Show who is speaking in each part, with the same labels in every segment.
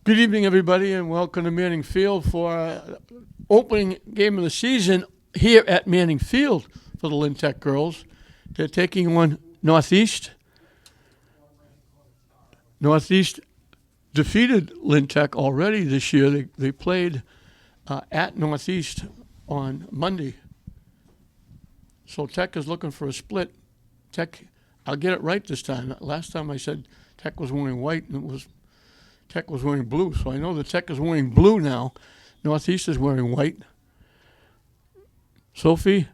Speaker 1: Good evening, everybody, and welcome to Manning Field for our opening game of the season here at Manning Field for the Lynn Tech girls. They're taking on Northeast. Northeast defeated Lynn Tech already this year. They played at Northeast on Monday. So Tech is looking for a split. Tech, I'll get it right this time. Last time I said Tech was wearing white, and Tech was wearing blue. So I know the Tech is wearing blue now. Northeast is wearing white. Sophie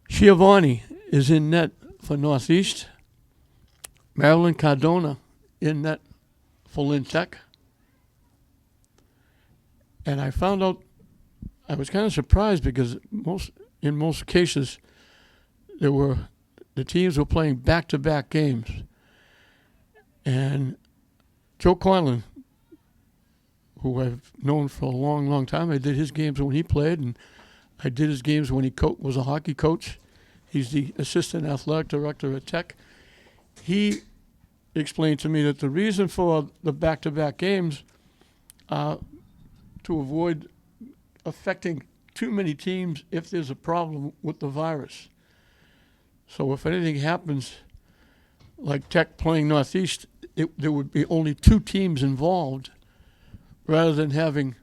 Speaker 1: Schiavone is in net for Northeast. Marilyn Cardona in net for Lynn Tech. And I found out, I was kind of surprised because in most cases, the teams were playing back-to-back games. And Joe Conlon, who I've known for a long, long time, I did his games when he played, and I did his games when he was a hockey coach. He's the assistant athletic director at Tech. He explained to me that the reason for the back-to-back games to avoid affecting too many teams if there's a problem with the virus. So if anything happens, like Tech playing Northeast, there would be only 2 teams involved rather than having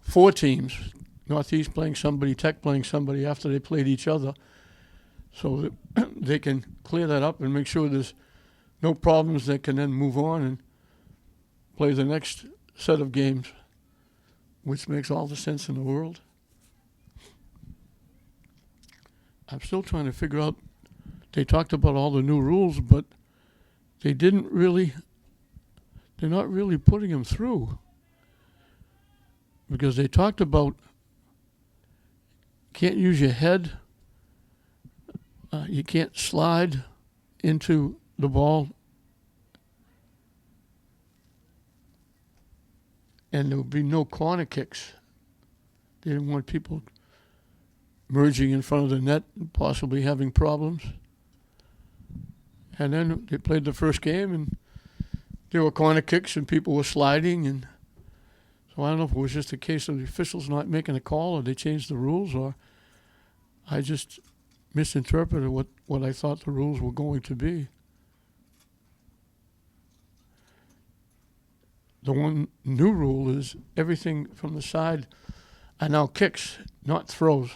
Speaker 1: 4 teams, Northeast playing somebody, Tech playing somebody after they played each other, so that they can clear that up and make sure there's no problems. They can then move on and play the next set of games, which makes all the sense in the world. I'm still trying to figure out, they talked about all the new rules, but they're not really putting them through. Because they talked about can't use your head, you can't slide into the ball, and there would be no corner kicks. They didn't want people merging in front of the net and possibly having problems. And then they played the first game, and there were corner kicks, and people were sliding. And so I don't know if it was just a case of the officials not making a call, or they changed the rules, or I just misinterpreted what I thought the rules were going to be. The one new rule is everything from the side are now kicks, not throws.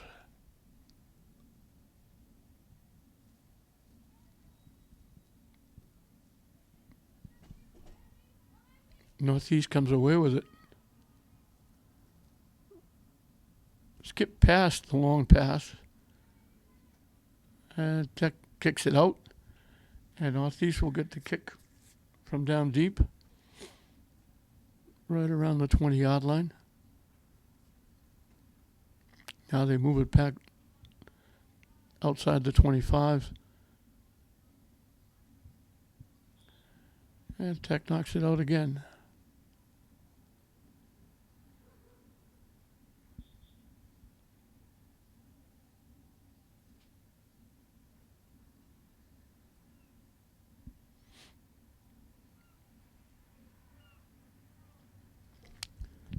Speaker 1: Northeast comes away with it. Skip past the long pass. And Tech kicks it out. And Northeast will get the kick from down deep. Right around the 20-yard line. Now they move it back outside the 25. And Tech knocks it out again.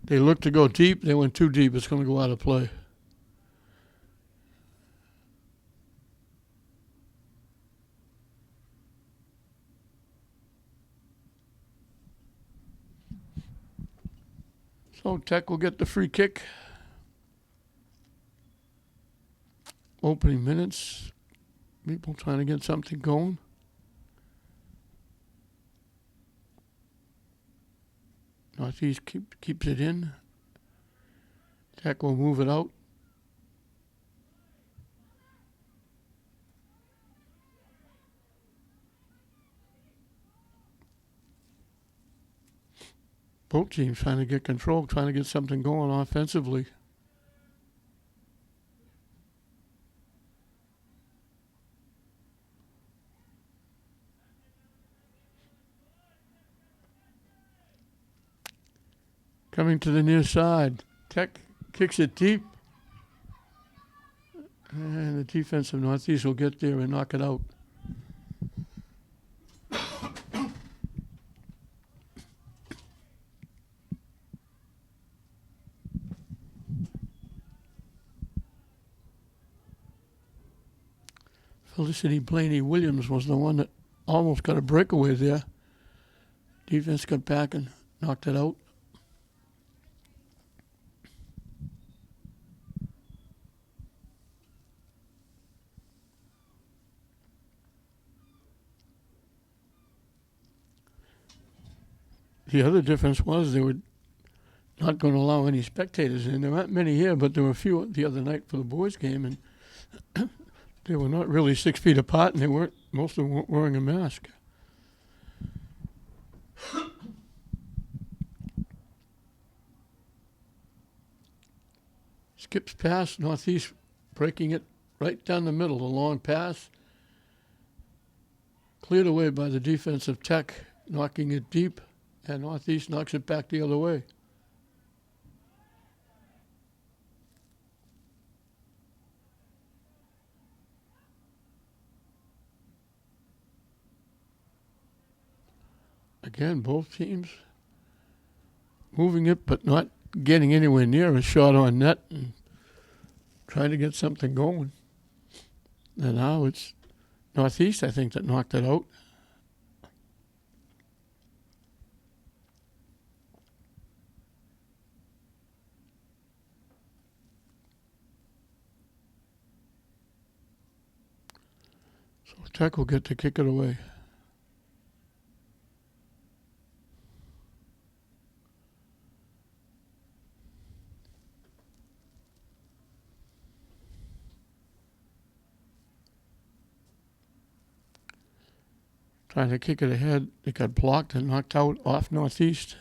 Speaker 1: They looked to go deep. They went too deep. It's going to go out of play. So Tech will get the free kick. Opening minutes. People trying to get something going. Northeast keeps it in. Tech will move it out. Both teams trying to get control, trying to get something going offensively. Coming to the near side. Tech kicks it deep. And the defense of Northeast will get there and knock it out. Felicity Blaney Williams was the one that almost got a breakaway there. Defense got back and knocked it out. The other difference was they were not going to allow any spectators in. There aren't many here, but there were a few the other night for the boys' game, and they were not really 6 feet apart, and most of them weren't wearing a mask. Skips pass, Northeast breaking it right down the middle, a long pass. Cleared away by the defensive Tech, knocking it deep, and Northeast knocks it back the other way. Again, both teams moving it, but not getting anywhere near a shot on net and trying to get something going. And now it's Northeast, I think, that knocked it out. So Tech will get to kick it away. Trying to kick it ahead. It got blocked and knocked out off Northeast.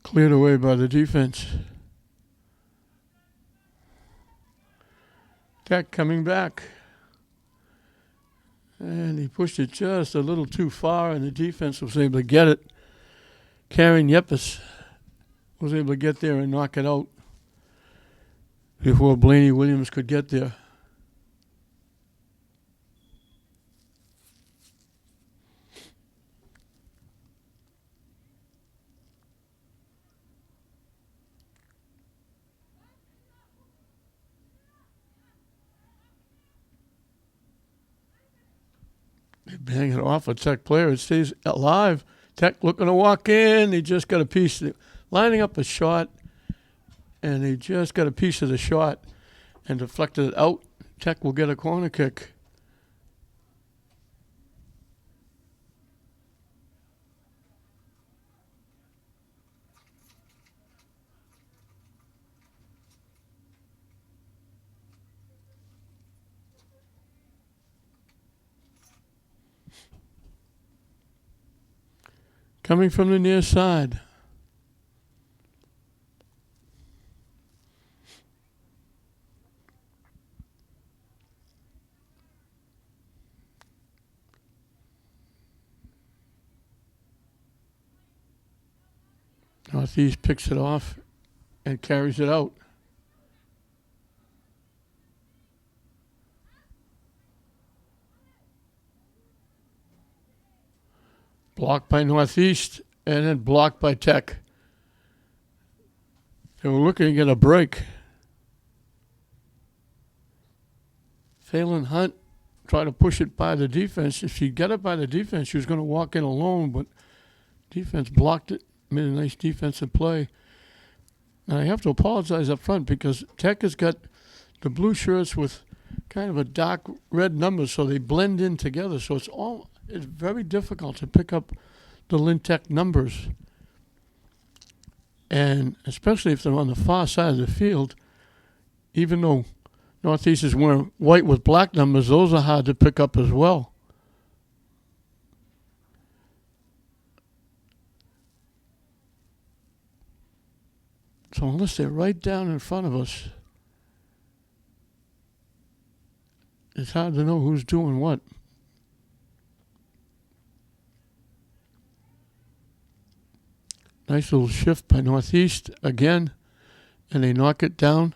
Speaker 1: Cleared away by the defense. Tech coming back. And he pushed it just a little too far, and the defense was able to get it. Karen Yepes was able to get there and knock it out before Blaney Williams could get there. They bang it off a Tech player. It stays alive. Tech looking to walk in. They just got a piece. Lining up a shot, and they just got a piece of the shot and deflected it out. Tech will get a corner kick. Coming from the near side. Northeast picks it off and carries it out. Blocked by Northeast and then blocked by Tech. They were looking at a break. Phelan Hunt tried to push it by the defense. If she'd get it by the defense, she was going to walk in alone, but defense blocked it, made a nice defensive play. And I have to apologize up front because Tech has got the blue shirts with kind of a dark red number, so they blend in together. So it's very difficult to pick up the Lynn Tech numbers. And especially if they're on the far side of the field, even though Northeast is wearing white with black numbers, those are hard to pick up as well. So unless they're right down in front of us, it's hard to know who's doing what. Nice little shift by Northeast again. and they knock it down.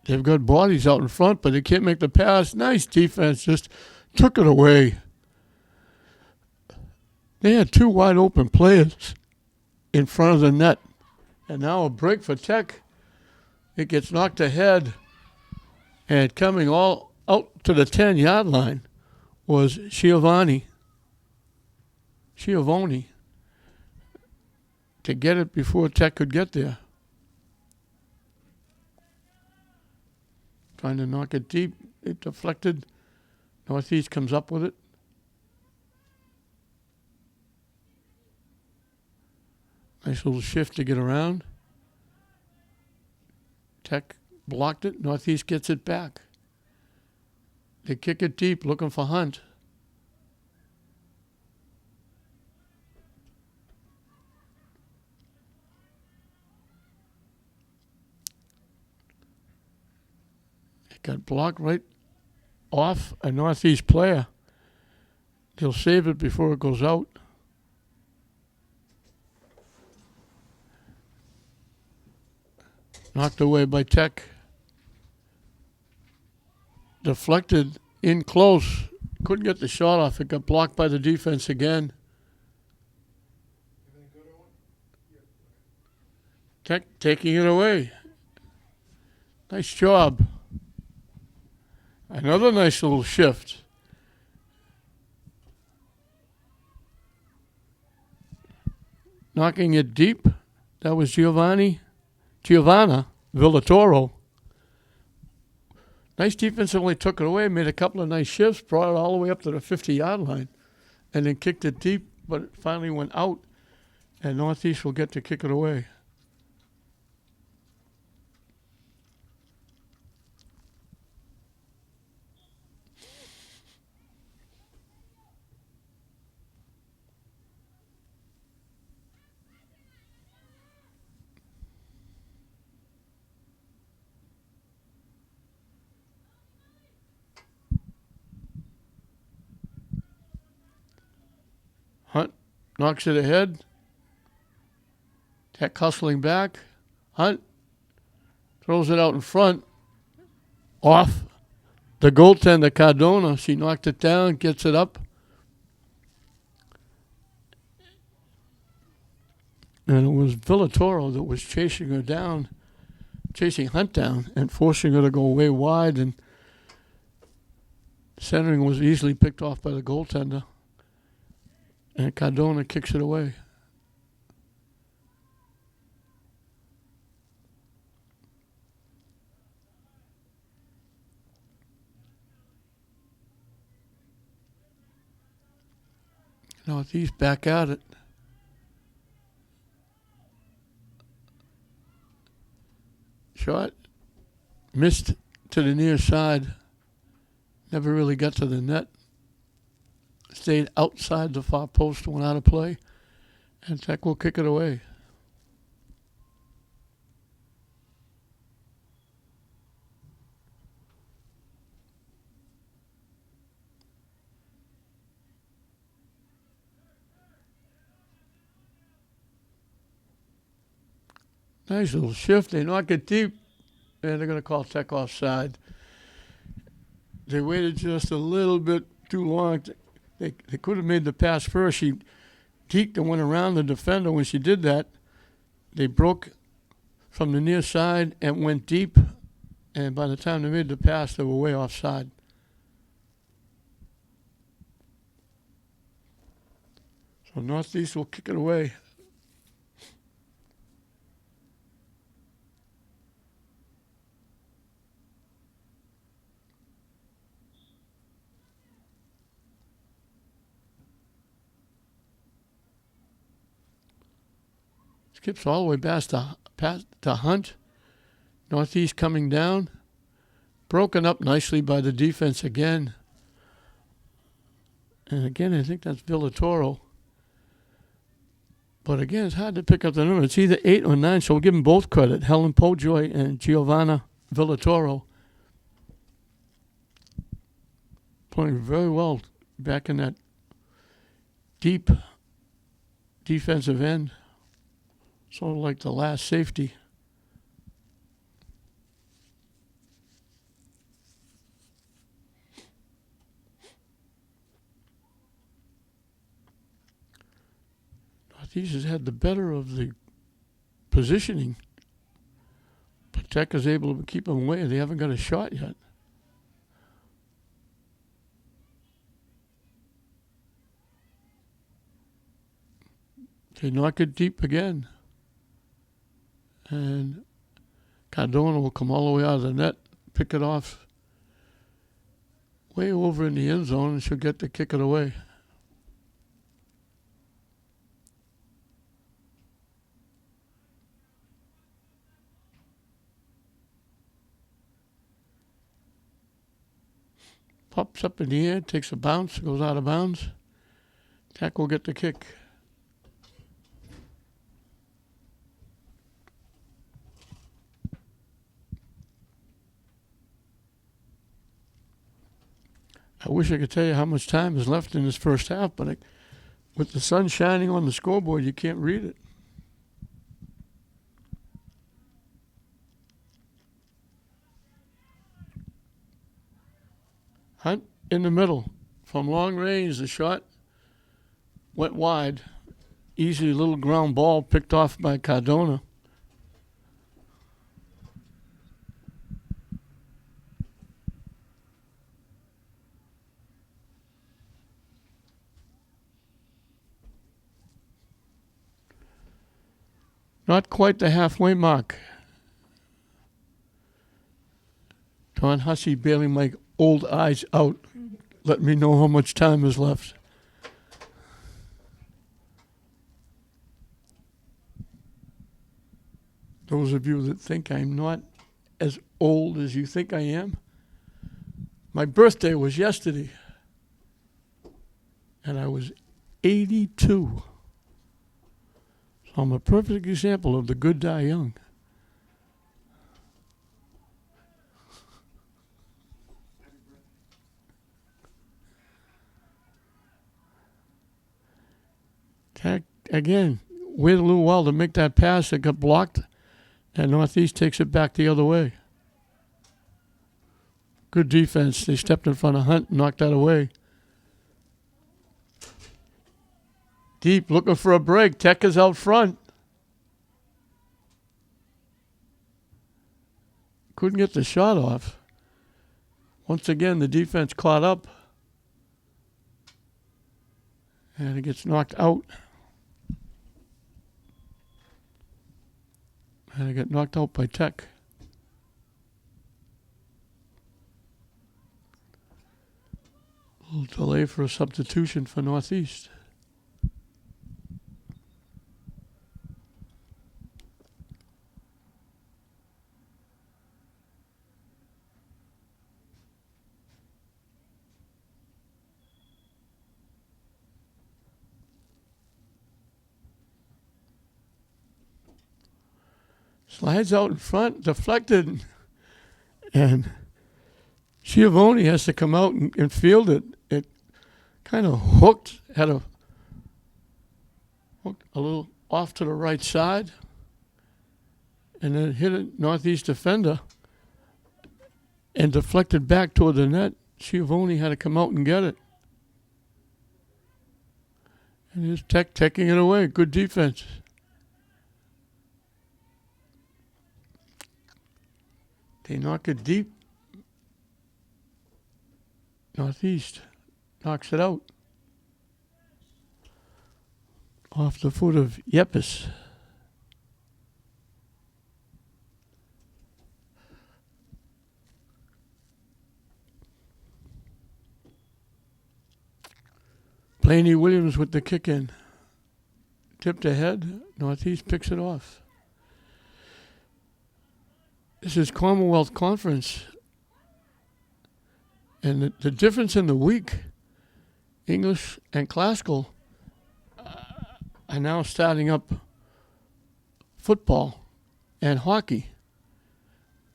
Speaker 1: They've got bodies out in front, but they can't make the pass. Nice defense, just took it away. They had two wide open players in front of the net. And now a break for Tech. It gets knocked ahead. And coming all out to the 10-yard line was Schiavone to get it before Tech could get there. Trying to knock it deep. It deflected. Northeast comes up with it. Nice little shift to get around. Tech blocked it. Northeast gets it back. They kick it deep, looking for Hunt. It got blocked right off a Northeast player. They'll save it before it goes out. Knocked away by Tech. Deflected in close. Couldn't get the shot off. It got blocked by the defense again. Tech taking it away. Nice job. Another nice little shift. Knocking it deep. That was Giovanna Villatoro. Nice defense, only took it away, made a couple of nice shifts, brought it all the way up to the 50-yard line, and then kicked it deep, but it finally went out, and Northeast will get to kick it away. Hunt knocks it ahead. Tech hustling back. Hunt throws it out in front. Off the goaltender, Cardona. She knocked it down, gets it up. And it was Villatoro that was chasing her down, chasing Hunt down, and forcing her to go way wide. And centering was easily picked off by the goaltender. And Cardona kicks it away. Northeast back at it. Shot missed to the near side. Never really got to the net. Stayed outside the far post, went out of play, and Tech will kick it away. Nice little shift. They knock it deep, and they're going to call Tech offside. They waited just a little bit too long. They could have made the pass first. She deked and went around the defender. When she did that, they broke from the near side and went deep. And by the time they made the pass, they were way offside. So Northeast will kick it away. Skips all the way past to Hunt. Northeast coming down. Broken up nicely by the defense again. And again, I think that's Villatoro. But again, it's hard to pick up the number. It's either 8 or 9, so we'll give them both credit. Helen Pojoy and Giovanna Villatoro. Playing very well back in that deep defensive end. sort of like the last safety. Northeast has had the better of the positioning, but Tech is able to keep them away. They haven't got a shot yet. They knock it deep again. And Cardona will come all the way out of the net, pick it off way over in the end zone, and she'll get to kick it away. Pops up in the air, takes a bounce, goes out of bounds. Tech will get the kick. I wish I could tell you how much time is left in this first half, but with the sun shining on the scoreboard, you can't read it. Hunt in the middle. From long range, the shot went wide. Easy little ground ball picked off by Cardona. Not quite the halfway mark. Don Hussey bailing my old eyes out. Let me know how much time is left. Those of you that think I'm not as old as you think I am, my birthday was yesterday, and I was 82. So I'm a perfect example of the good die young. Again, waited a little while to make that pass. It got blocked, and Northeast takes it back the other way. Good defense. They stepped in front of Hunt and knocked that away. Deep, looking for a break. Tech is out front. Couldn't get the shot off. Once again, the defense caught up. And it gets knocked out. And it got knocked out by Tech. A little delay for a substitution for Northeast. Slides out in front, deflected, and Schiavone has to come out and field it. It kind of hooked a little off to the right side, and then hit a Northeast defender and deflected back toward the net. Schiavone had to come out and get it. And here's Tech taking it away. Good defense. They knock it deep. Northeast knocks it out. Off the foot of Yepes. Blaney Williams with the kick in. Tipped ahead. Northeast picks it off. This is Commonwealth Conference. And the difference in the week, English and classical are now starting up football and hockey,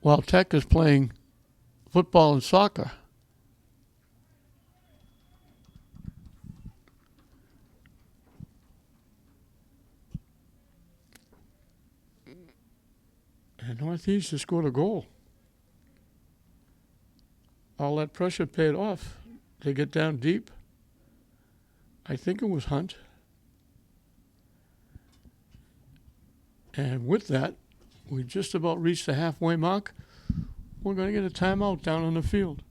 Speaker 1: while Tech is playing football and soccer. And Northeast has scored a goal. All that pressure paid off. They get down deep. I think it was Hunt. And with that, we just about reached the halfway mark. We're going to get a timeout down on the field.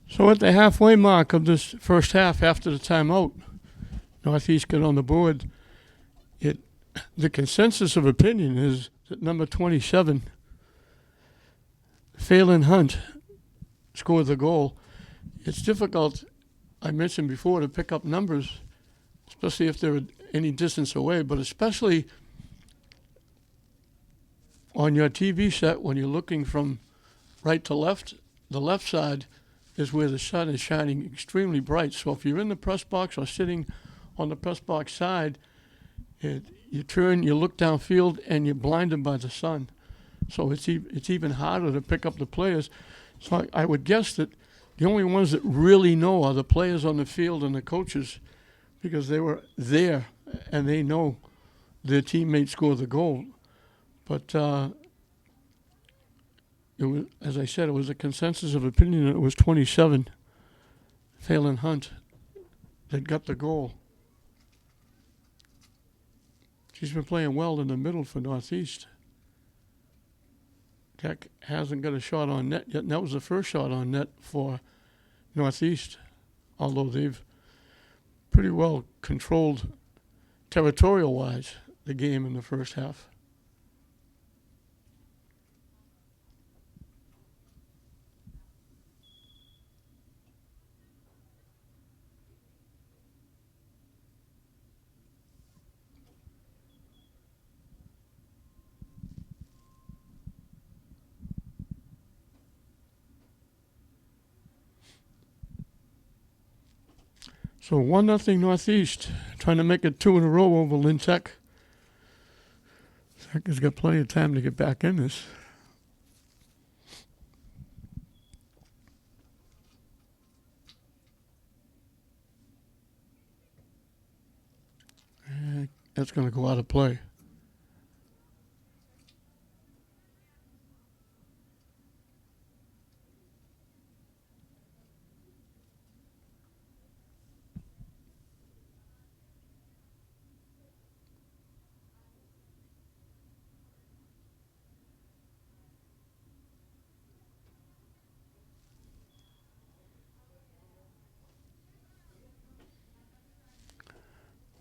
Speaker 1: So at the halfway mark of this first half, after the timeout, Northeast got on the board. The consensus of opinion is that number 27, Phelan Hunt, scored the goal. It's difficult, I mentioned before, to pick up numbers, especially if they're any distance away, but especially on your TV set when you're looking from right to left. The left side is where the sun is shining extremely bright. So if you're in the press box or sitting on the press box side, you turn, you look downfield, and you're blinded by the sun. So it's even harder to pick up the players. So I would guess that the only ones that really know are the players on the field and the coaches, because they were there and they know their teammates scored the goal. But it was, as I said, it was a consensus of opinion that it was 27, Phelan Hunt, that got the goal. She's been playing well in the middle for Northeast. Tech hasn't got a shot on net yet, and that was the first shot on net for Northeast, although they've pretty well controlled territorial-wise the game in the first half. So 1-0 Northeast, trying to make it 2 in a row over Lynn Tech. Tech has got plenty of time to get back in this. That's going to go out of play.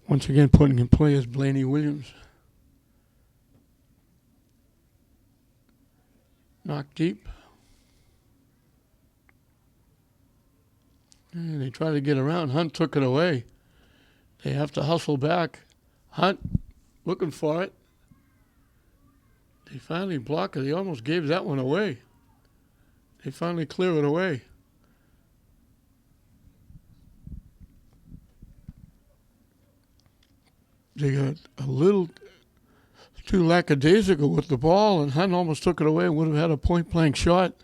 Speaker 1: Once again, putting in play is Blaney Williams. Knocked deep. And they tried to get around. Hunt took it away. They have to hustle back. Hunt looking for it. They finally block it. He almost gave that one away. They finally clear it away. They got a little too lackadaisical with the ball, and Hunt almost took it away and would have had a point-blank shot.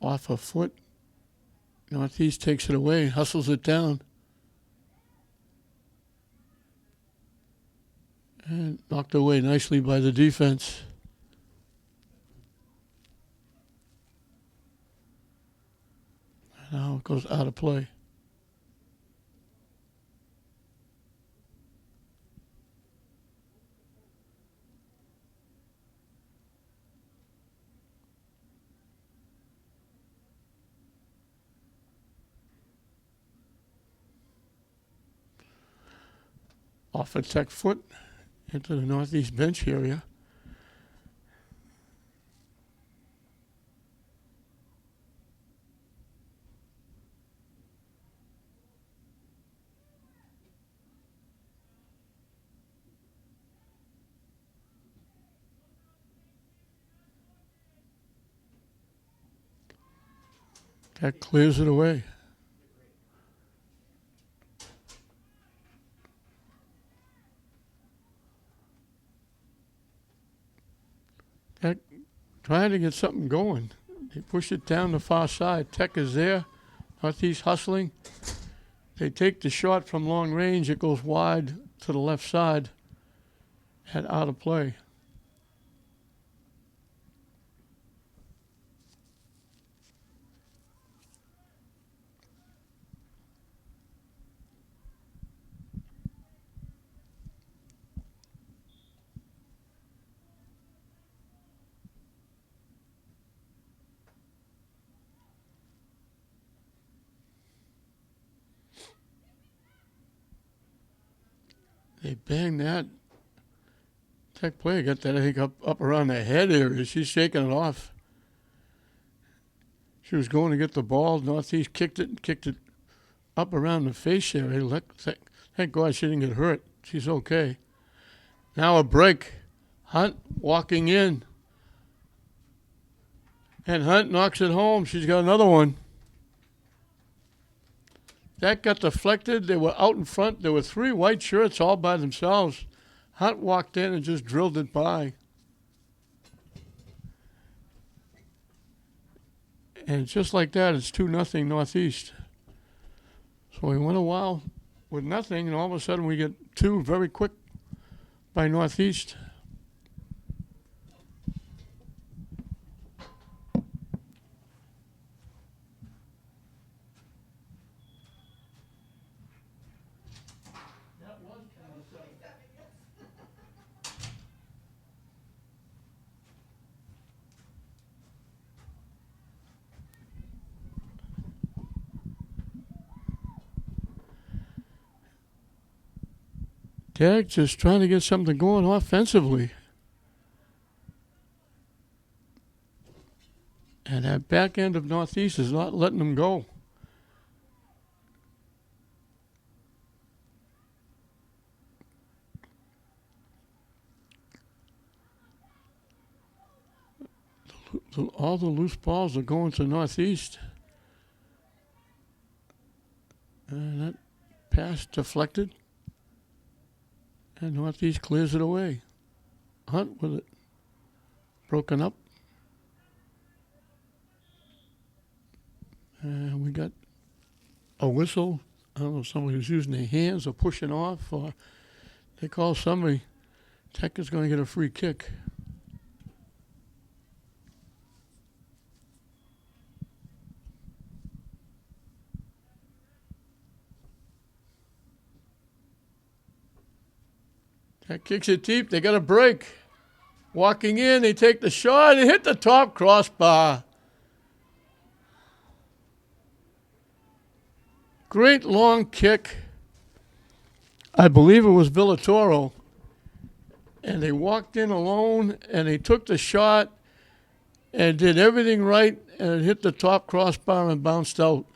Speaker 1: Off a foot. Northeast takes it away, hustles it down. And knocked away nicely by the defense. Now it goes out of play. Off a Tech foot into the Northeast bench area. That clears it away. Tech trying to get something going. They push it down the far side. Tech is there. Northeast hustling. They take the shot from long range. It goes wide to the left side and out of play. They bang that. Tech player got that, I think, up around the head area. She's shaking it off. She was going to get the ball. Northeast kicked it up around the face area. Thank God she didn't get hurt. She's okay. Now a break. Hunt walking in. And Hunt knocks it home. She's got another one. That got deflected. They were out in front. There were 3 white shirts all by themselves. Hunt walked in and just drilled it by. And just like that, it's 2-0 Northeast. So we went a while with nothing, and all of a sudden we get 2 very quick by Northeast. Tech just trying to get something going offensively. And that back end of Northeast is not letting them go. All the loose balls are going to Northeast. And that pass deflected. And Northeast clears it away. Hunt with it. Broken up. And we got a whistle. I don't know if somebody was using their hands or pushing off, or they call somebody. Tech is going to get a free kick. That kicks it deep. They got a break. Walking in, they take the shot and hit the top crossbar. Great long kick. I believe it was Villatoro. And they walked in alone, and they took the shot and did everything right, and it hit the top crossbar and bounced out.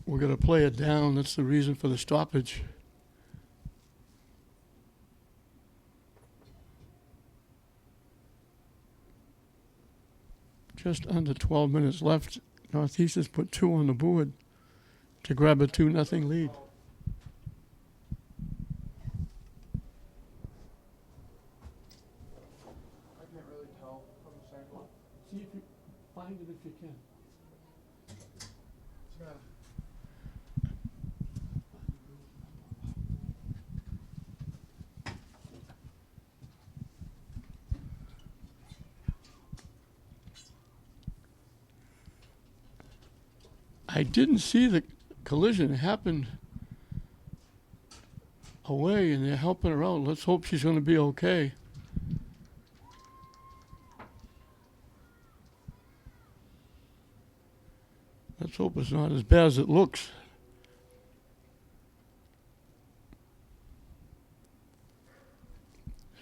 Speaker 1: We're going to play it down. That's the reason for the stoppage. Just under 12 minutes left. Northeast has put 2 on the board to grab a 2-0 lead. I can't really tell from the sidewalk. See if you find it if you can. I didn't see the collision. It happened away, and they're helping her out. Let's hope she's going to be okay. Let's hope it's not as bad as it looks.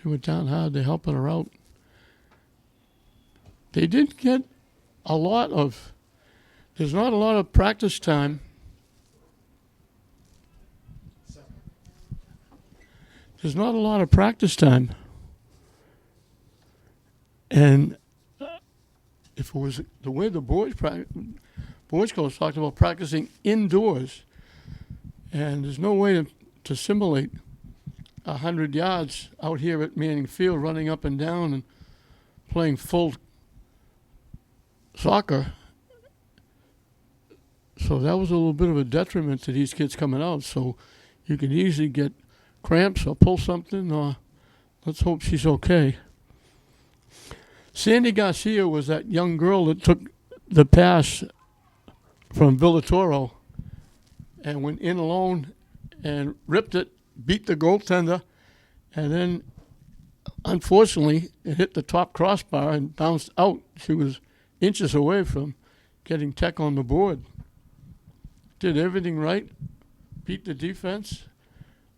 Speaker 1: She went down hard. They're helping her out. They didn't get a lot of, there's not a lot of practice time. There's not a lot of practice time. And if it was the way the boys coach talked about practicing indoors, and there's no way to simulate 100 yards out here at Manning Field, running up and down and playing full soccer. So that was a little bit of a detriment to these kids coming out. So you can easily get cramps or pull something, or let's hope she's okay. Sandy Garcia was that young girl that took the pass from Villatoro and went in alone and ripped it, beat the goaltender, and then unfortunately it hit the top crossbar and bounced out. She was inches away from getting Tech on the board. Did everything right, beat the defense,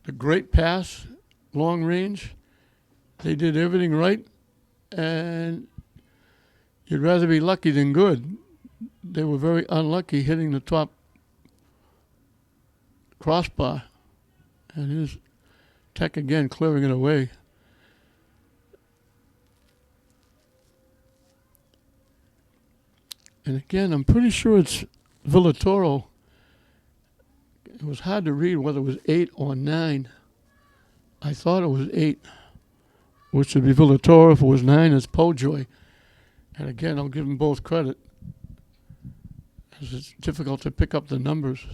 Speaker 1: the great pass, long range. They did everything right, and you'd rather be lucky than good. They were very unlucky hitting the top crossbar, and here's Tech again clearing it away. And again, I'm pretty sure it's Villatoro. It was hard to read whether it was 8 or 9. I thought it was 8, which would be Villatoro. If it was 9, it's Pojoy. And again, I'll give them both credit, as it's difficult to pick up the numbers.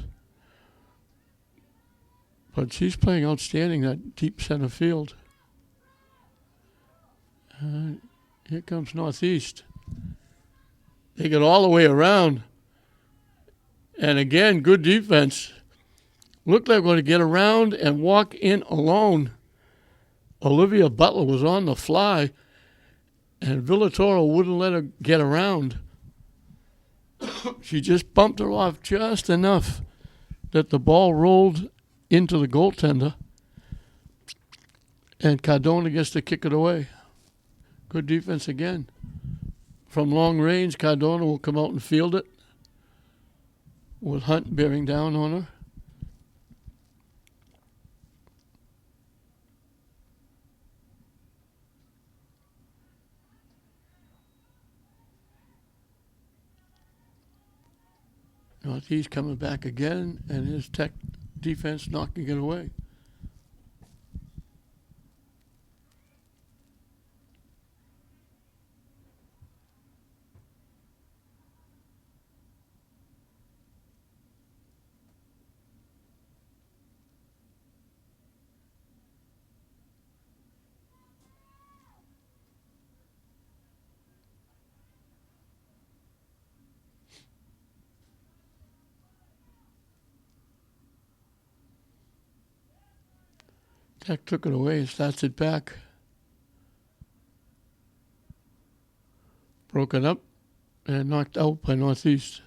Speaker 1: But she's playing outstanding, that deep center field. Here comes Northeast. They get all the way around. And again, good defense. Looked like we're going to get around and walk in alone. Olivia Butler was on the fly, and Villatoro wouldn't let her get around. She just bumped her off just enough that the ball rolled into the goaltender, and Cardona gets to kick it away. Good defense again. From long range, Cardona will come out and field it, with Hunt bearing down on her. Northeast coming back again, and his Tech defense knocking it away. Tech took it away, starts it back. Broken up and knocked out by Northeast.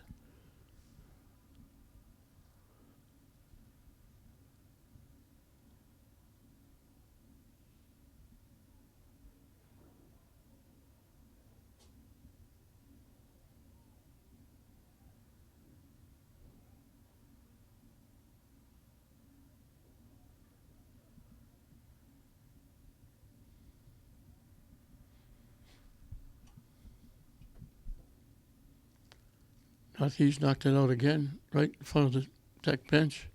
Speaker 1: Northeast knocked it out again, right in front of the Tech bench.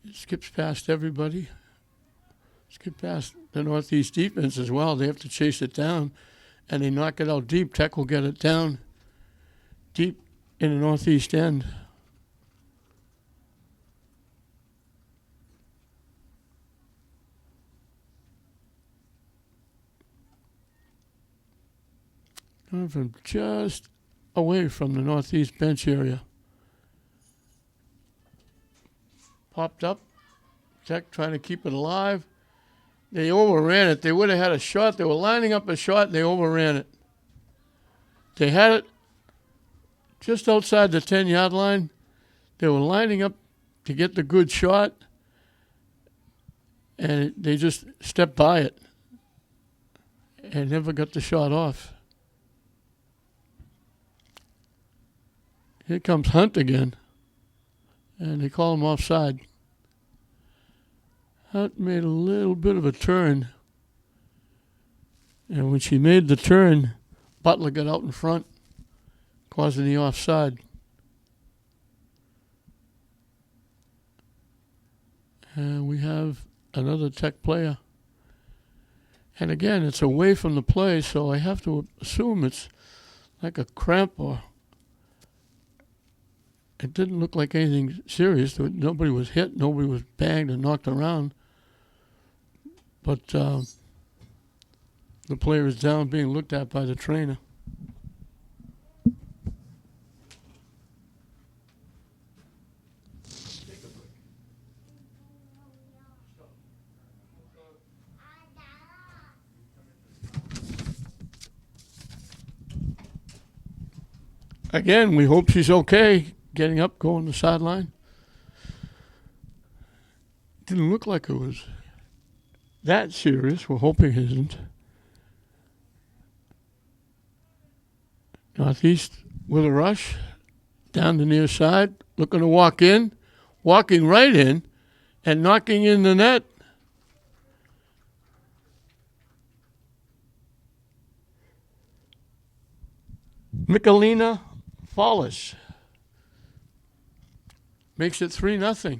Speaker 1: It skips past everybody. Skip past the Northeast defense as well. They have to chase it down, and they knock it out deep. Tech will get it down deep in the Northeast end. Coming from just away from the Northeast bench area. popped up. Tech trying to keep it alive. They overran it. They would have had a shot. They were lining up a shot, and they overran it. They had it just outside the 10-yard line. They were lining up to get the good shot, and they just stepped by it and never got the shot off. Here comes Hunt again, and they call him offside. Hunt made a little bit of a turn, and when she made the turn, Butler got out in front, causing the offside. And we have another Tech player. And again, it's away from the play, so I have to assume it's like a cramp, or it didn't look like anything serious. Nobody was hit, nobody was banged and knocked around. But the player is down, being looked at by the trainer. Again, we hope she's okay, getting up, going to the sideline. Didn't look like it was that serious. We're hoping it isn't. Northeast with a rush, down the near side, looking to walk in, walking right in, and knocking in the net. Michelina Fallis makes it 3-0.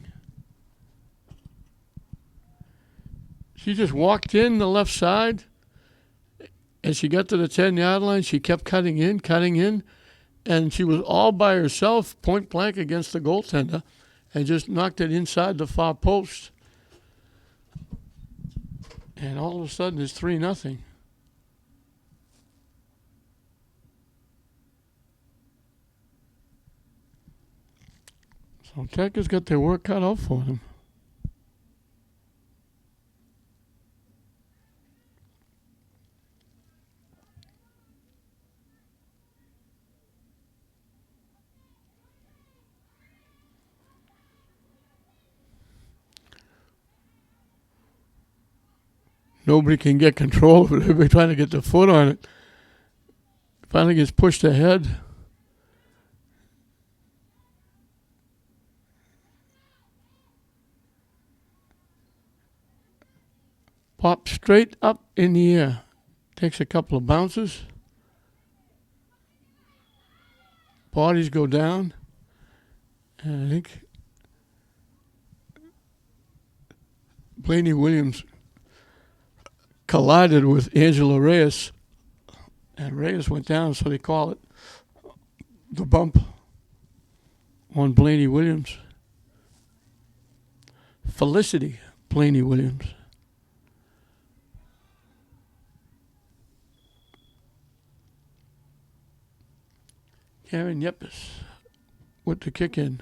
Speaker 1: She just walked in the left side. As she got to the 10-yard line, she kept cutting in, and she was all by herself, point blank against the goaltender, and just knocked it inside the far post. And all of a sudden, it's 3-0. So Tech has got their work cut out for them. Nobody can get control of it. Everybody trying to get their foot on it. Finally gets pushed ahead. Pops straight up in the air. Takes a couple of bounces. Bodies go down. And I think Blaney Williams collided with Angela Reyes. And Reyes went down, so they call it the bump on Blaney Williams. Felicity Blaney Williams. Karen Yepes with the kick in.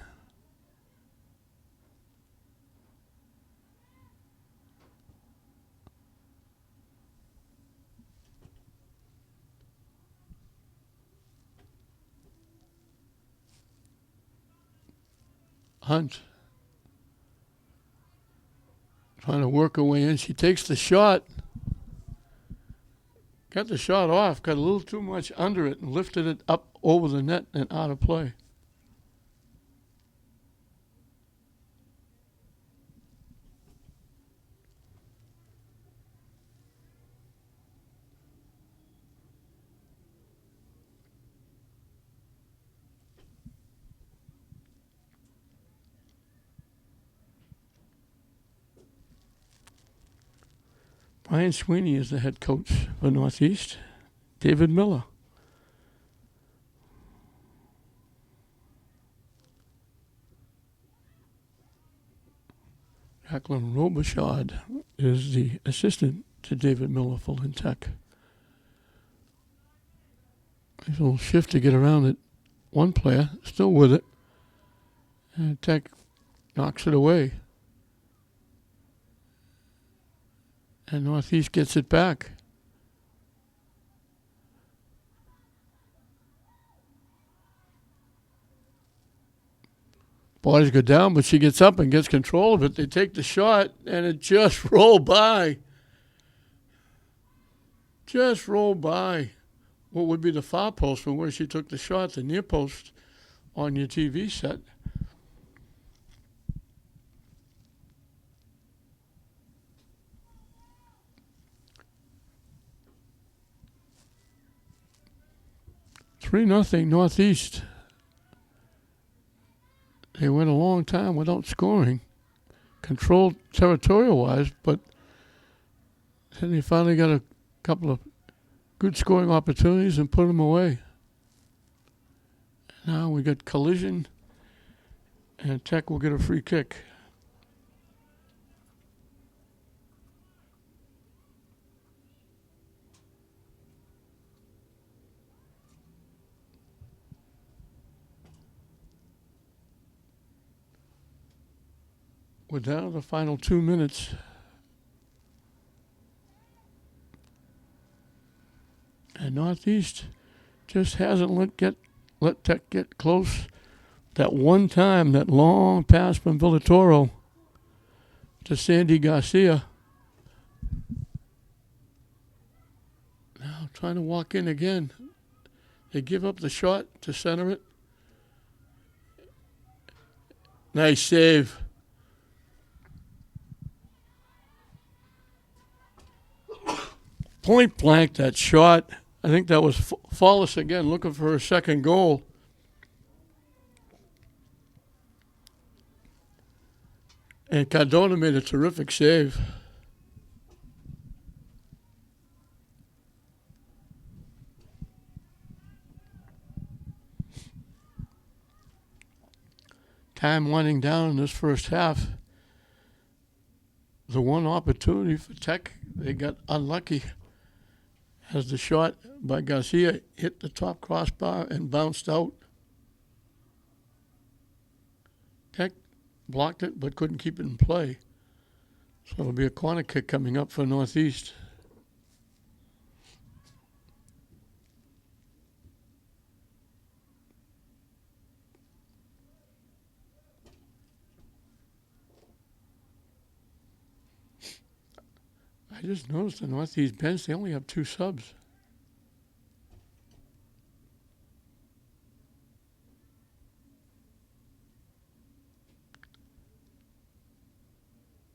Speaker 1: Hunt trying to work her way in. She takes the shot. Got the shot off, got a little too much under it, and lifted it up over the net and out of play. Brian Sweeney is the head coach for Northeast. David Miller. Jacqueline Robichaud is the assistant to David Miller for Lynn Tech. Nice little shift to get around it. One player still with it. And Tech knocks it away. And Northeast gets it back. Bodies go down, but she gets up and gets control of it. They take the shot, and it just rolled by. Just rolled by what would be the far post from where she took the shot, the near post on your TV set. Three nothing Northeast. They went a long time without scoring, controlled territorial-wise, but then they finally got a couple of good scoring opportunities and put them away. Now we got collision, and Tech will get a free kick. We're down to the final 2 minutes. And Northeast just hasn't let Tech get close. That one time, that long pass from Villatoro to Sandy Garcia. Now trying to walk in again. They give up the shot to center it. Nice save. Point blank, that shot. I think that was Fallis again, looking for her second goal. And Cardona made a terrific save. Time winding down in this first half. The one opportunity for Tech, they got unlucky as the shot by Garcia hit the top crossbar and bounced out. Tech blocked it but couldn't keep it in play. So it'll be a corner kick coming up for Northeast. I just noticed the Northeast bench, they only have 2 subs.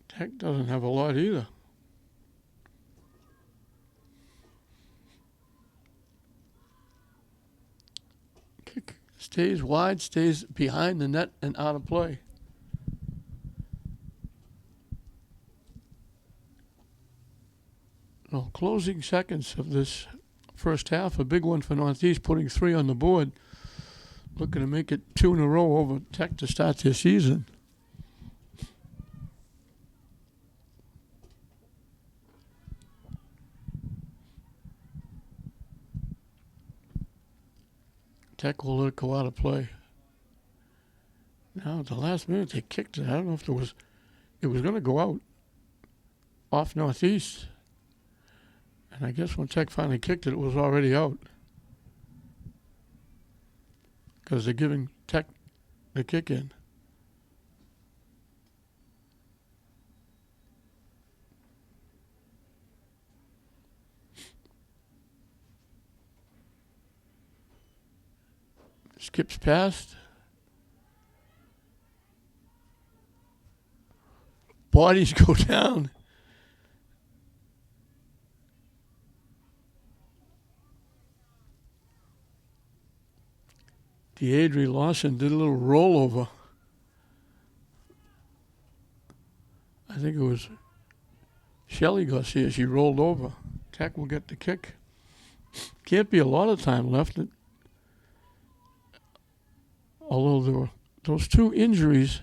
Speaker 1: Tech doesn't have a lot either. Kick stays wide, stays behind the net and out of play. Well, closing seconds of this first half, a big one for Northeast, putting 3 on the board, looking to make it 2 in a row over Tech to start their season. Tech will let it go out of play. Now at the last minute they kicked it. I don't know if it was going to go out off Northeast. And I guess when Tech finally kicked it, it was already out. Because they're giving Tech the kick in. Skips past. Bodies go down. Deidre Lawson did a little rollover. I think it was Shelly Garcia. She rolled over. Tech will get the kick. Can't be a lot of time left. Although there were those 2 injuries,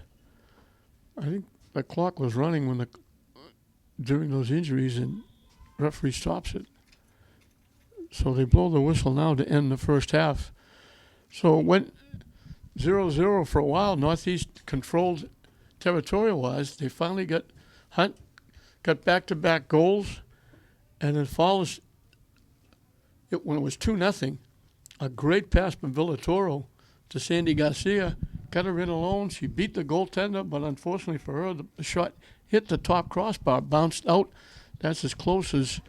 Speaker 1: I think the clock was running during those injuries, and referee stops it. So they blow the whistle now to end the first half. So it went 0-0 for a while. Northeast controlled territorial-wise. They finally got Hunt got back-to-back goals, and then follows it when it was 2-0. A great pass from Villatoro to Sandy Garcia. Got her in alone. She beat the goaltender, but unfortunately for her, the shot hit the top crossbar, bounced out. That's as close as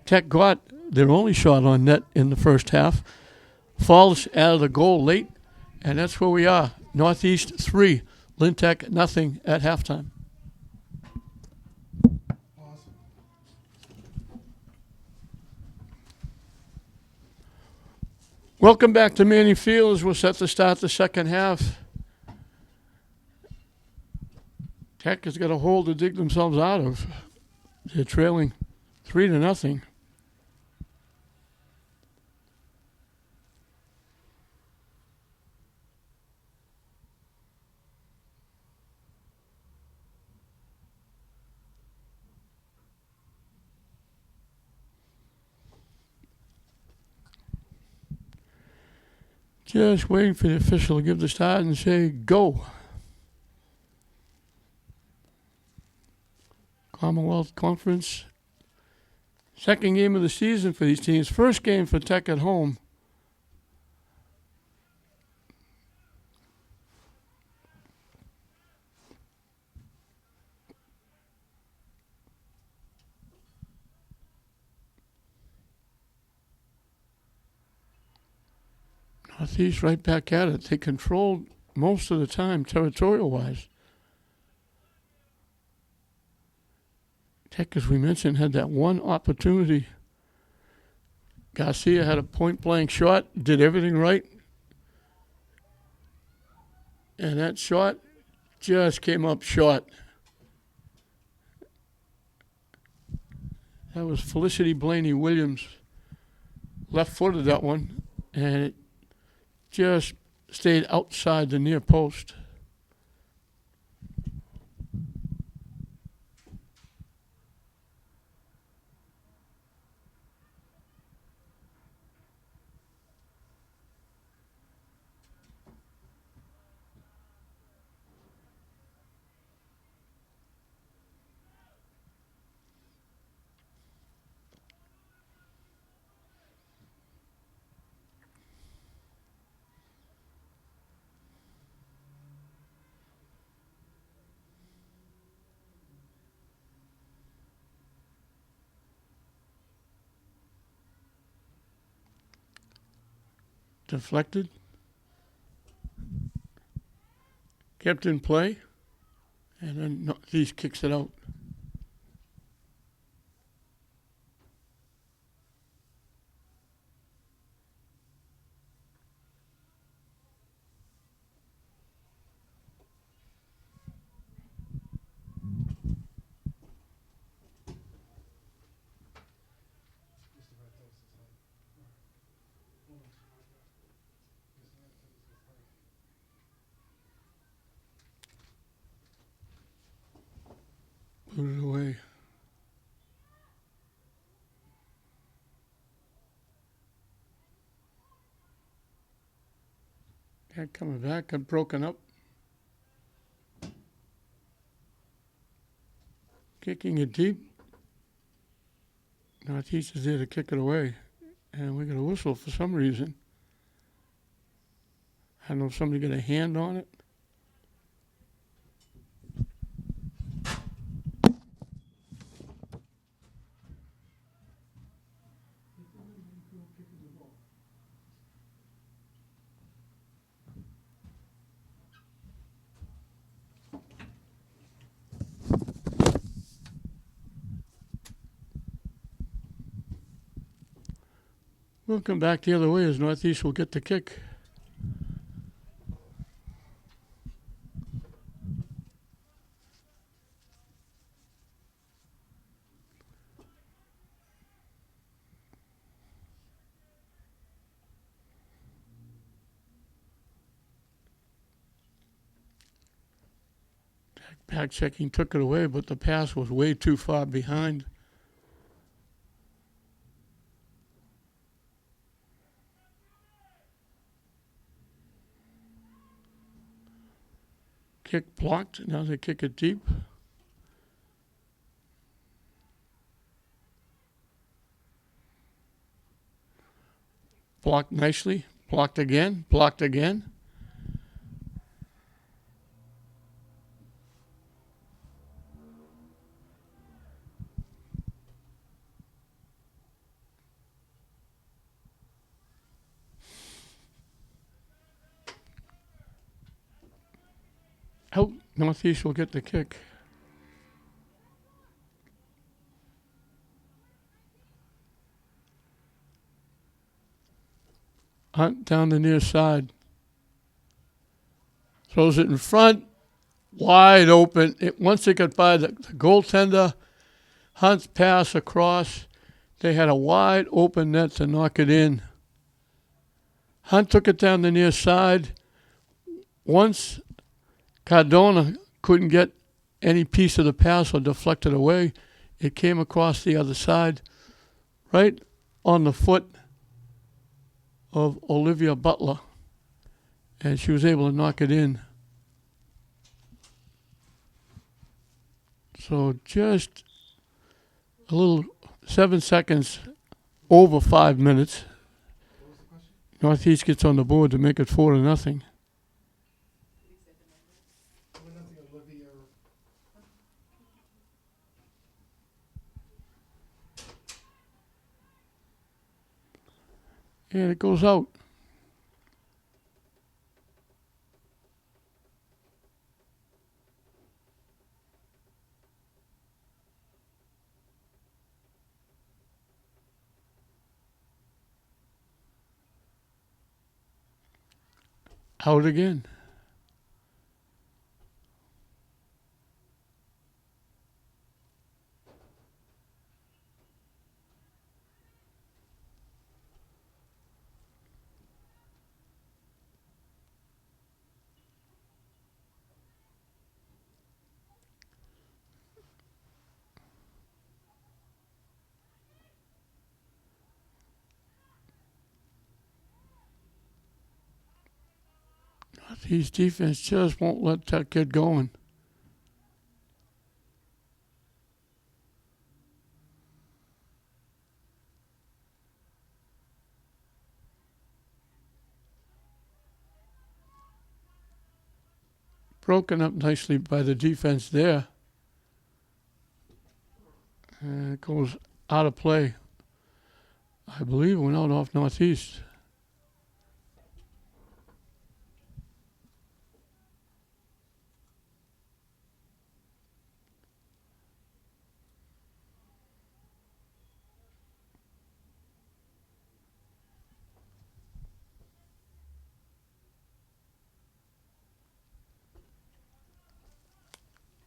Speaker 1: Tech got their only shot on net in the first half. Falls out of the goal late, and that's where we are. Northeast 3, Lynn Tech 0 at halftime.
Speaker 2: Awesome.
Speaker 1: Welcome back to Manning Field as we're set to start the second half. Tech has got a hole to dig themselves out of. They're trailing 3-0. Just waiting for the official to give the start and say, go. Commonwealth Conference. Second game of the season for these teams. First game for Tech at home. Northeast right back at it. They controlled most of the time territorial-wise. Tech, as we mentioned, had that one opportunity. Garcia had a point-blank shot, did everything right. And that shot just came up short. That was Felicity Blaney Williams. Left-footed that one, and it just stayed outside the near post. Deflected. Kept in play. And then Northeast kicks it out. Put it away. Cat coming back, got broken up. Kicking it deep. Northeast is there to kick it away. And we got a whistle for some reason. I don't know if somebody got a hand on it. We'll come back the other way as Northeast will get the kick. Back checking took it away, but the pass was way too far behind. Kick blocked. Now they kick it deep. Blocked nicely. Blocked again. Blocked again. Out. Northeast will get the kick. Hunt down the near side. Throws it in front. Wide open. Once it got by the goaltender, Hunt's pass across. They had a wide open net to knock it in. Hunt took it down the near side. Once Cardona couldn't get any piece of the pass or deflected away, it came across the other side, right on the foot of Olivia Butler, and she was able to knock it in. So just a little 7 seconds over 5 minutes. Northeast gets on the board to make it 4-0. And it goes out. Out again. Northeast defense just won't let that get going. Broken up nicely by the defense there. And it goes out of play. I believe it went out off Northeast.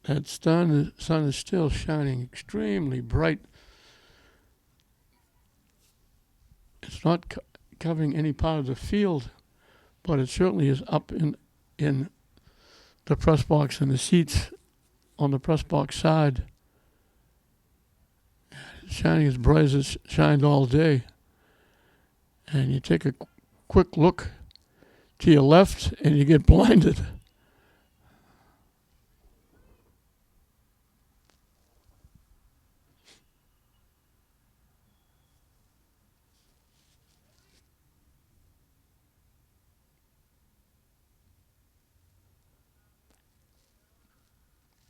Speaker 1: That sun is still shining extremely bright. It's not covering any part of the field, but it certainly is up in the press box and the seats on the press box side. It's shining as bright as it's shined all day. And you take a quick look to your left and you get blinded.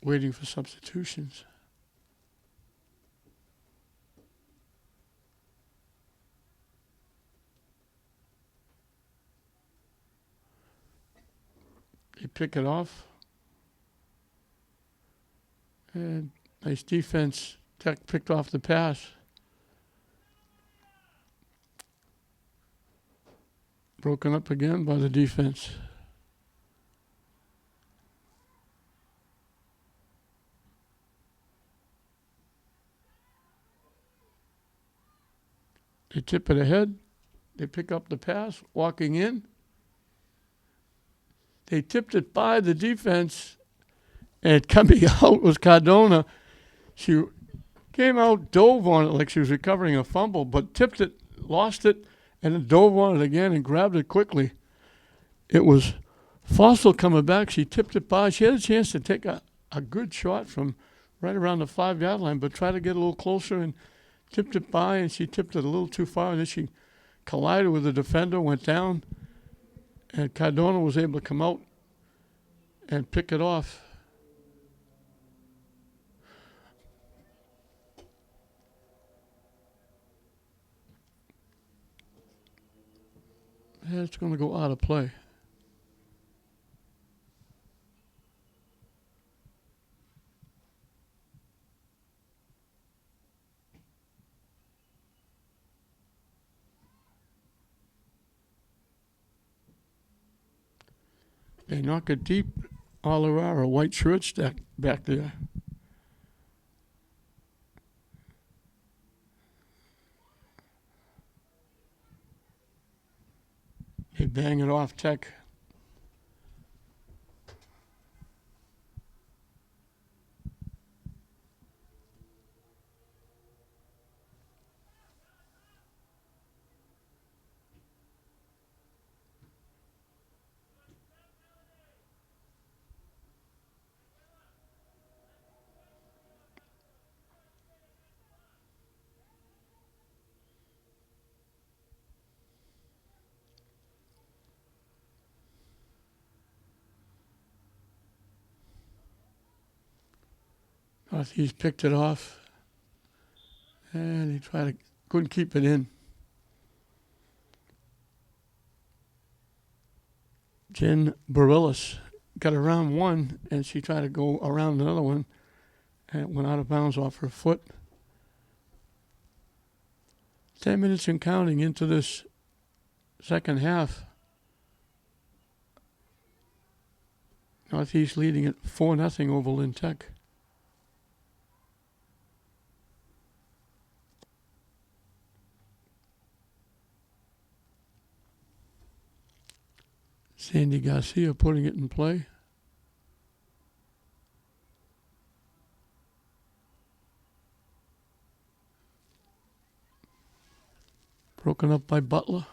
Speaker 1: Waiting for substitutions. They pick it off. And nice defense. Tech picked off the pass. Broken up again by the defense. They tip it ahead. They pick up the pass, walking in. They tipped it by the defense, and coming out was Cardona. She came out, dove on it like she was recovering a fumble, but tipped it, lost it, and then dove on it again and grabbed it quickly. It was Fossil coming back, she tipped it by. She had a chance to take a good shot from right around the 5-yard line, but tried to get a little closer and tipped it by, and she tipped it a little too far, and then she collided with the defender, went down, and Cardona was able to come out and pick it off. And it's going to go out of play. They knock it deep. Alarara, white shirt stack back there. They bang it off Tech. He's picked it off, and he couldn't keep it in. Jen Barillas got around one, and she tried to go around another one, and it went out of bounds off her foot. 10 minutes and counting into this second half. Northeast leading it 4-0 over Lynn Tech. Sandy Garcia putting it in play. Broken up by Butler.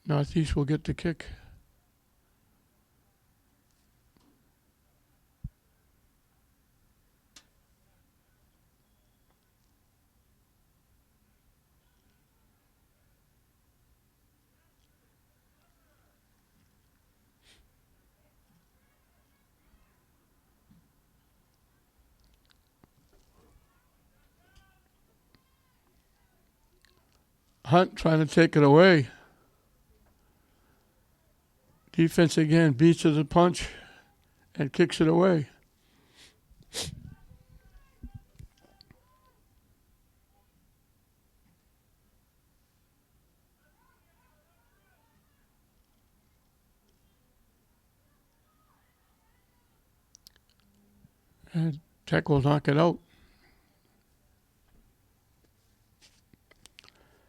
Speaker 1: Northeast will get the kick. Hunt trying to take it away. Defense again beats to the punch and kicks it away. And Tech will knock it out.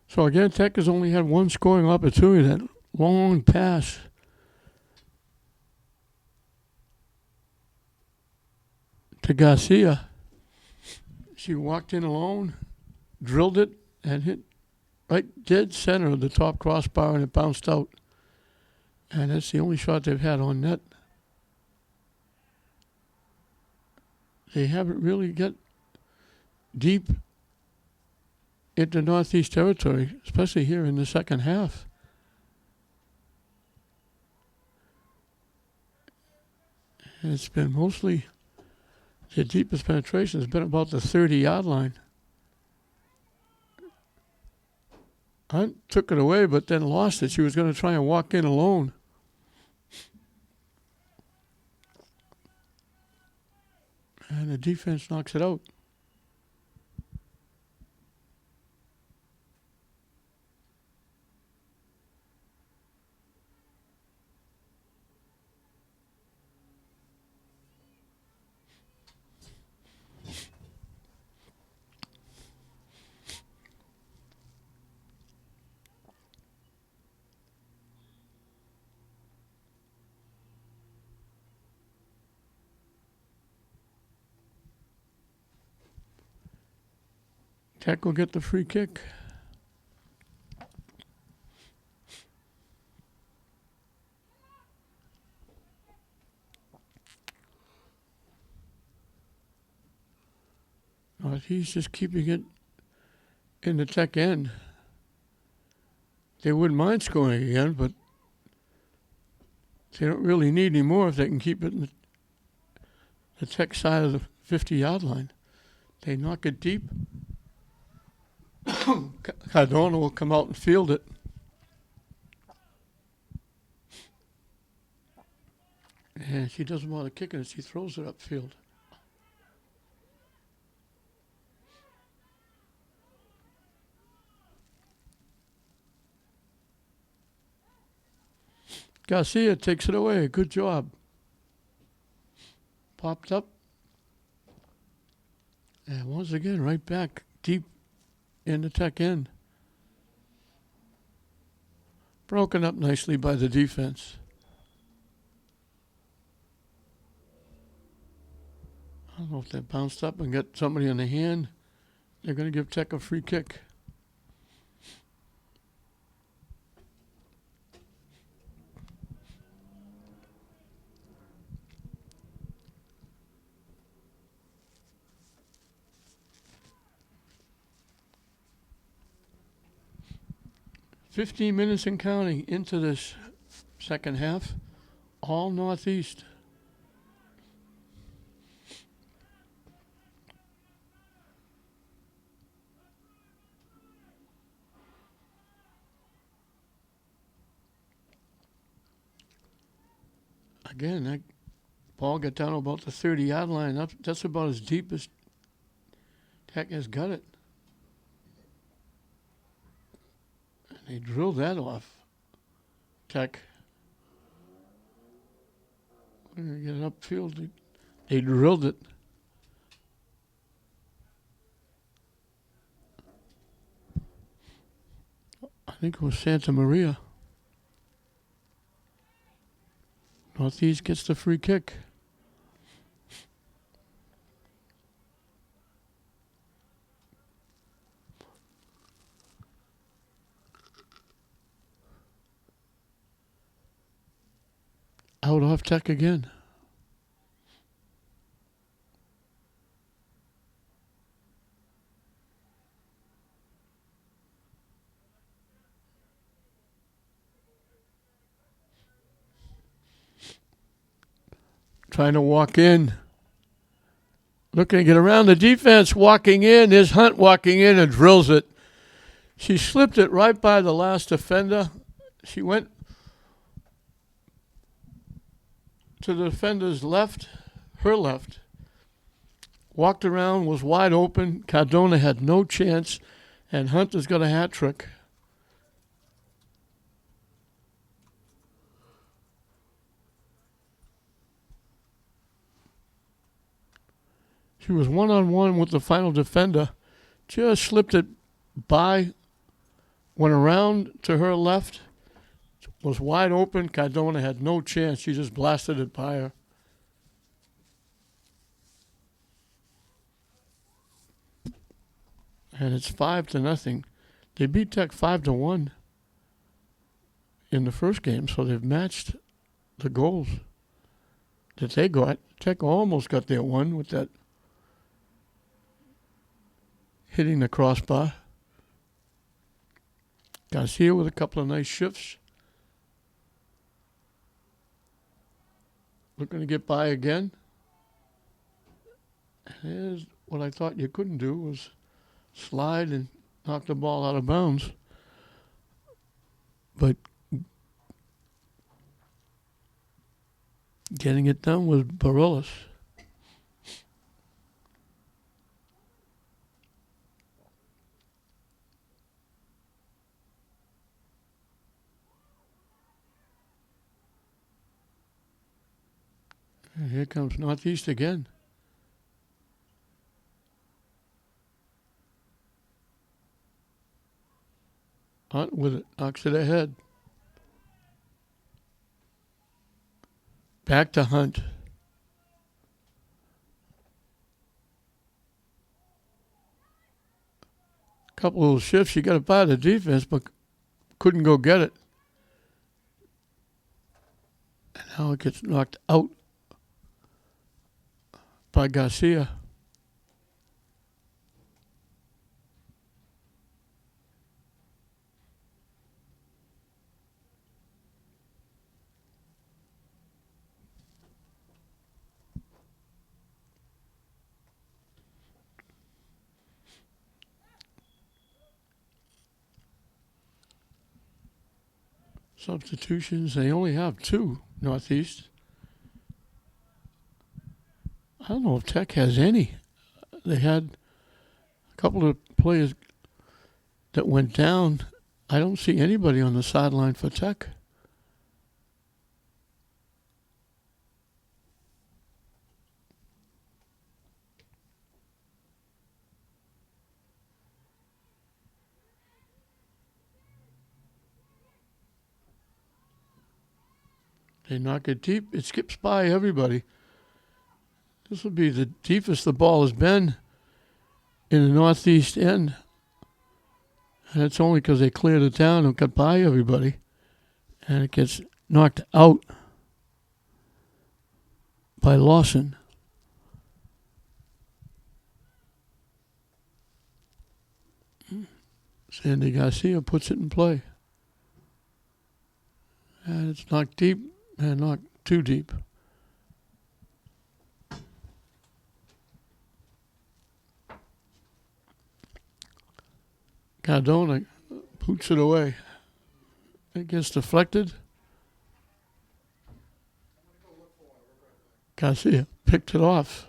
Speaker 1: So again, Tech has only had one scoring opportunity. That long pass to Garcia. She walked in alone, drilled it, and hit right dead center of the top crossbar, and it bounced out. And that's the only shot they've had on net. They haven't really got deep into Northeast territory, especially here in the second half. And it's been mostly, the deepest penetration has been about the 30-yard line. Hunt took it away, but then lost it. She was going to try and walk in alone. And the defense knocks it out. Tech will get the free kick. He's just keeping it in the Tech end. They wouldn't mind scoring again, but they don't really need any more if they can keep it in the Tech side of the 50-yard line. They knock it deep. Cardona will come out and field it. And she doesn't want to kick it. She throws it upfield. Garcia takes it away. Good job. Popped up. And once again, right back deep in the Tech end. Broken up nicely by the defense. I don't know if they bounced up and got somebody in the hand. They're going to give Tech a free kick. .15 and counting into this second half. All Northeast. Again, that ball got down about the 30-yard line. That's about as deep as Tech has got it. And they drilled that off. Tech. We're going to get it upfield. They drilled it. I think it was Santa Maria. Northeast gets the free kick. Out off Tech again. Trying to walk in. Looking to get around the defense, walking in. There's Hunt walking in and drills it. She slipped it right by the last defender. She went to the defender's left, her left. Walked around, was wide open. Cardona had no chance, and Hunt has got a hat trick. She was one-on-one with the final defender. Just slipped it by, went around to her left, was wide open. Cardona had no chance. She just blasted it by her. And it's 5-0. They beat Tech 5-1 in the first game, so they've matched the goals that they got. Tech almost got their one with that hitting the crossbar. Garcia with a couple of nice shifts. Looking to get by again. Here's what I thought you couldn't do was slide and knock the ball out of bounds. But getting it done was Barillas. And here comes Northeast again. Hunt with it, knocks it ahead. Back to Hunt. couple little shifts. You got to buy the defense, but couldn't go get it. And now it gets knocked out by Garcia. Substitutions, they only have 2, Northeast. I don't know if Tech has any. They had a couple of players that went down. I don't see anybody on the sideline for Tech. They knock it deep. It skips by everybody. This will be the deepest the ball has been in the Northeast end. And it's only because they cleared it down and got by everybody. And it gets knocked out by Lawson. Sandy Garcia puts it in play. And it's knocked deep and not too deep. Cardona boots it away. It gets deflected. Garcia picked it off.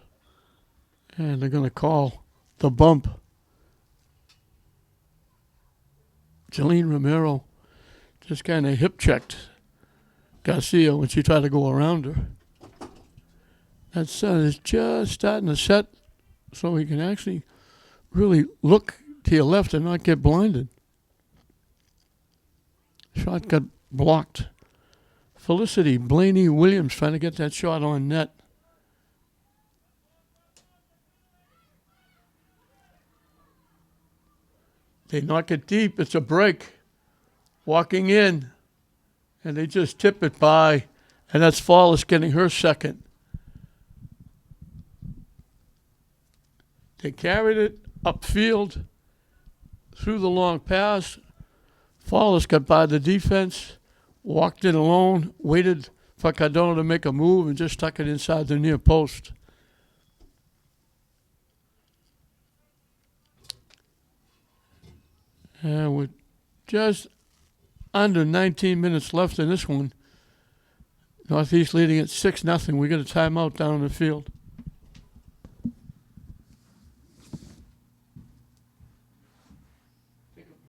Speaker 1: And they're going to call the bump. Jeline Romero just kind of hip checked Garcia when she tried to go around her. That sun is just starting to set so we can actually really look to your left and not get blinded. Shot got blocked. Felicity Blaney Williams trying to get that shot on net. They knock it deep. It's a break. Walking in. And they just tip it by. And that's Flawless getting her second. They carried it upfield through the long pass. Flawless got by the defense. Walked in alone. Waited for Cardona to make a move and just stuck it inside the near post. And with just under 19 minutes left in this one, Northeast leading at 6-0. We got a timeout down in the field.